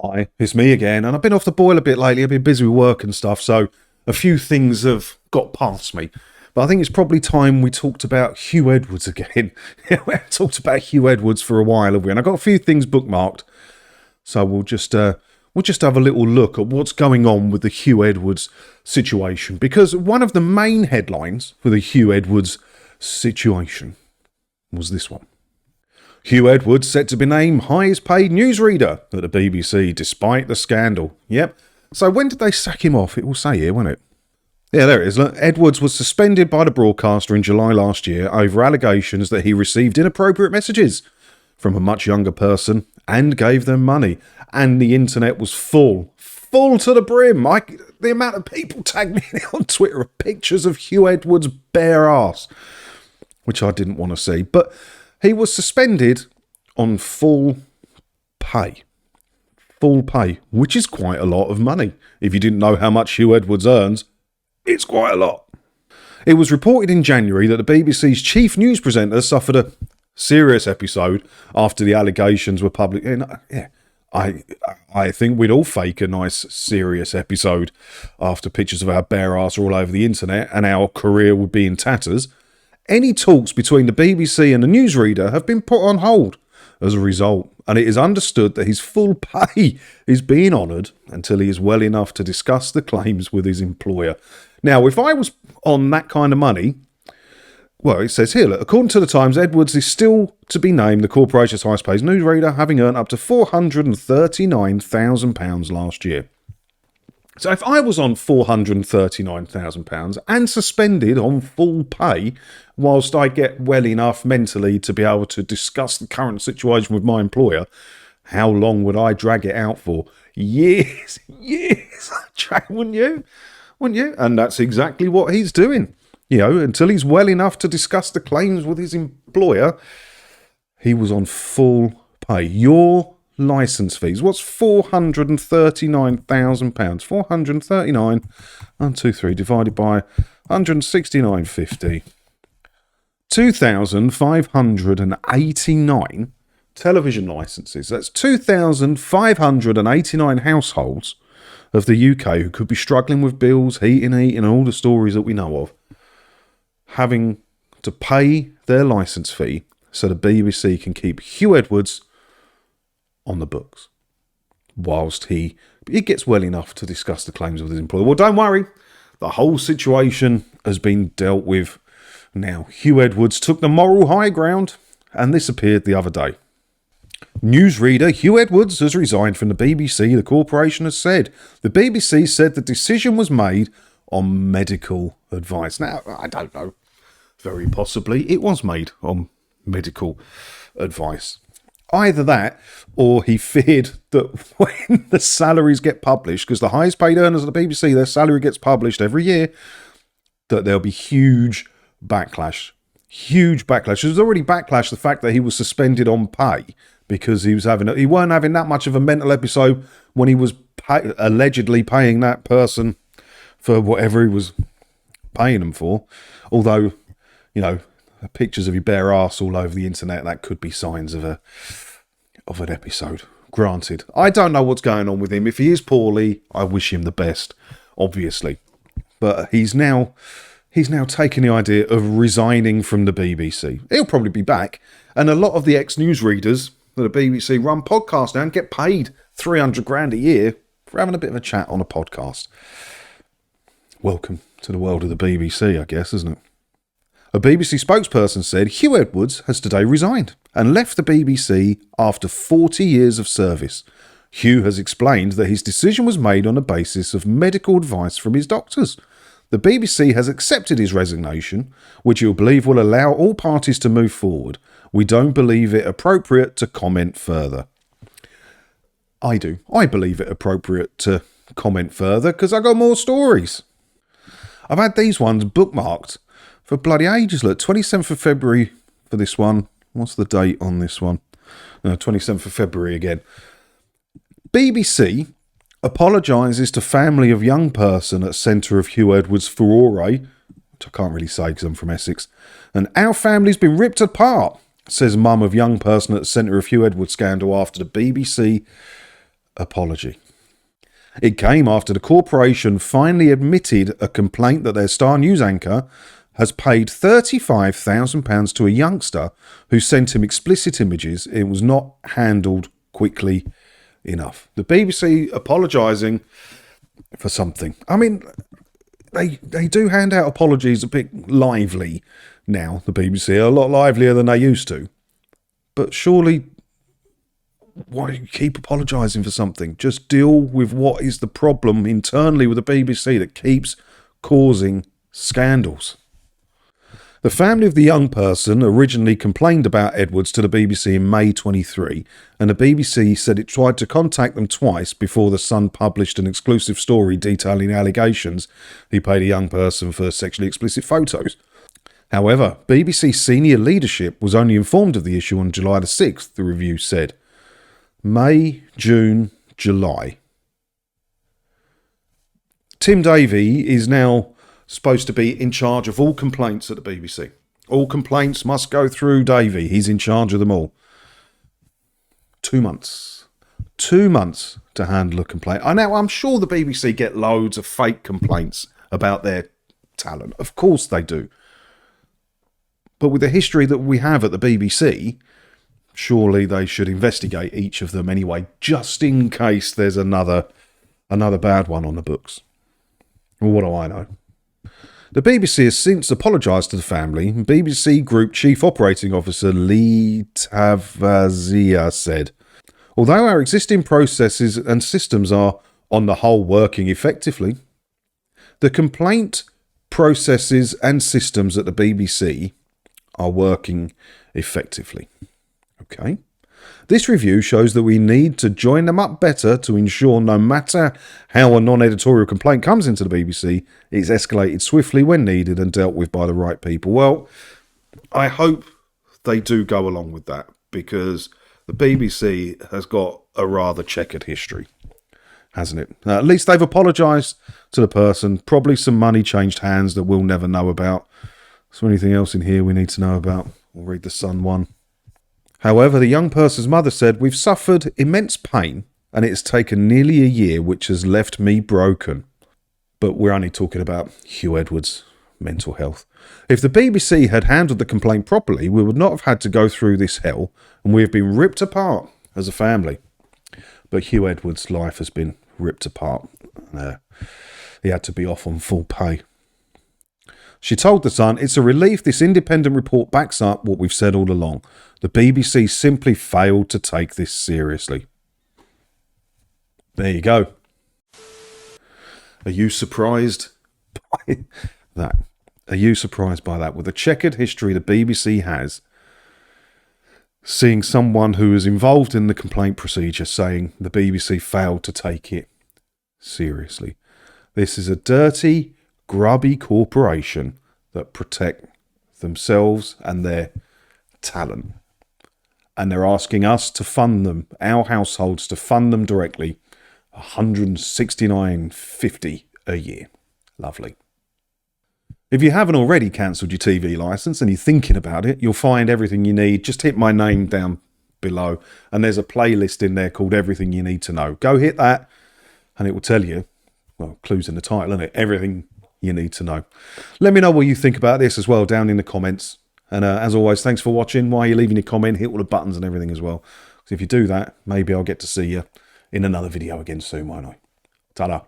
Hi, it's me again, and I've been off the boil a bit lately. I've been busy with work and stuff, so a few things have got past me. But I think it's probably time we talked about Huw Edwards again. We haven't talked about Huw Edwards for a while, have we? And I've got a few things bookmarked, so we'll just have a little look at what's going on with the Huw Edwards situation. Because one of the main headlines for the Huw Edwards situation was this one. Huw Edwards set to be named highest paid newsreader at the BBC despite the scandal. Yep. So when did they sack him off? It will say here, won't it? Yeah, there it is. Look, Edwards was suspended by the broadcaster in July last year over allegations that he received inappropriate messages from a much younger person and gave them money. And the internet was full to the brim. The amount of people tagged me on Twitter of pictures of Huw Edwards' bare ass, which I didn't want to see. But he was suspended on full pay. Full pay, which is quite a lot of money. If you didn't know how much Huw Edwards earns, it's quite a lot. It was reported in January that the BBC's chief news presenter suffered a serious episode after the allegations were public. Yeah, I think we'd all fake a nice serious episode after pictures of our bare ass are all over the internet and our career would be in tatters. Any talks between the BBC and the newsreader have been put on hold as a result, and it is understood that his full pay is being honoured until he is well enough to discuss the claims with his employer. Now, if I was on that kind of money, well, it says here, look, according to the Times, Edwards is still to be named the corporation's highest paid newsreader, having earned up to £439,000 last year. So if I was on £439,000 and suspended on full pay, whilst I get well enough mentally to be able to discuss the current situation with my employer, how long would I drag it out for? Years. Wouldn't you? And that's exactly what he's doing. You know, until he's well enough to discuss the claims with his employer, he was on full pay. Your licence fees. What's £439,000? 439, 1, 2, 3, divided by 169.50. 2,589 television licences. That's 2,589 households of the UK who could be struggling with bills, heating, and all the stories that we know of, having to pay their licence fee so the BBC can keep Huw Edwards on the books whilst he gets well enough to discuss the claims of his employer. Well, don't worry. The whole situation has been dealt with now. Huw Edwards took the moral high ground, and this appeared the other day. Newsreader Huw Edwards has resigned from the BBC, the corporation has said. The BBC said the decision was made on medical advice. Now, I don't know. Very possibly it was made on medical advice. Either that, or he feared that when the salaries get published, because the highest paid earners at the BBC, their salary gets published every year, that there'll be huge backlash. Huge backlash. There's already backlash the fact that he was suspended on pay because he weren't having that much of a mental episode when he was allegedly paying that person for whatever he was paying them for. Although, you know, pictures of your bare arse all over the internet, that could be signs of an episode. Granted, I don't know what's going on with him. If he is poorly, I wish him the best, obviously. But he's now taken the idea of resigning from the BBC. He'll probably be back, and a lot of the ex-newsreaders that the BBC run podcasts now and get paid $300,000 a year for having a bit of a chat on a podcast. Welcome to the world of the BBC, I guess, isn't it? A BBC spokesperson said Huw Edwards has today resigned and left the BBC after 40 years of service. Huw has explained that his decision was made on the basis of medical advice from his doctors. The BBC has accepted his resignation, which he'll believe will allow all parties to move forward. We don't believe it appropriate to comment further. I do. I believe it appropriate to comment further because I got more stories. I've had these ones bookmarked for bloody ages. Look, 27th of February for this one. What's the date on this one? No, 27th of February again. BBC apologises to family of young person at centre of Huw Edwards' furore, which I can't really say because I'm from Essex. And our family's been ripped apart, says mum of young person at the centre of Huw Edwards' scandal after the BBC apology. It came after the corporation finally admitted a complaint that their Star News anchor has paid £35,000 to a youngster who sent him explicit images. It was not handled quickly enough. The BBC apologising for something. I mean, they do hand out apologies a bit lively now, the BBC, a lot livelier than they used to. But surely, why do you keep apologising for something? Just deal with what is the problem internally with the BBC that keeps causing scandals. The family of the young person originally complained about Edwards to the BBC in May 23, and the BBC said it tried to contact them twice before the Sun published an exclusive story detailing allegations he paid a young person for sexually explicit photos. However, BBC senior leadership was only informed of the issue on July the 6th, the review said. May, June, July. Tim Davie is now supposed to be in charge of all complaints at the BBC. All complaints must go through Davie. He's in charge of them all. 2 months. 2 months to handle a complaint. I'm sure the BBC get loads of fake complaints about their talent. Of course they do. But with the history that we have at the BBC, surely they should investigate each of them anyway, just in case there's another bad one on the books. Well, what do I know? The BBC has since apologised to the family. BBC Group Chief Operating Officer Lee Tavazia said, "Although our existing processes and systems are, on the whole, working effectively, the complaint processes and systems at the BBC are working effectively." Okay. This review shows that we need to join them up better to ensure no matter how a non-editorial complaint comes into the BBC, it's escalated swiftly when needed and dealt with by the right people. Well, I hope they do go along with that, because the BBC has got a rather checkered history, hasn't it? At least they've apologised to the person. Probably some money changed hands that we'll never know about. Is there anything else in here we need to know about? We'll read the Sun one. However, the young person's mother said, "We've suffered immense pain and it has taken nearly a year, which has left me broken." But we're only talking about Hugh Edwards' mental health. If the BBC had handled the complaint properly, we would not have had to go through this hell, and we have been ripped apart as a family. But Hugh Edwards' life has been ripped apart. He had to be off on full pay. She told The Sun, "It's a relief this independent report backs up what we've said all along. The BBC simply failed to take this seriously." There you go. Are you surprised by that? Are you surprised by that? With the checkered history the BBC has, seeing someone who is involved in the complaint procedure saying the BBC failed to take it seriously. This is a dirty, grubby corporation that protect themselves and their talent. And they're asking us to fund them, our households to fund them directly, $169.50 a year. Lovely. If you haven't already cancelled your TV licence and you're thinking about it, you'll find everything you need. Just hit my name down below and there's a playlist in there called Everything You Need to Know. Go hit that and it will tell you, well, clues in the title, isn't it? Everything you need to know. Let me know what you think about this as well down in the comments. And as always, thanks for watching. While you're leaving your comment, hit all the buttons and everything as well. Because if you do that, maybe I'll get to see you in another video again soon, won't I? Ta-da.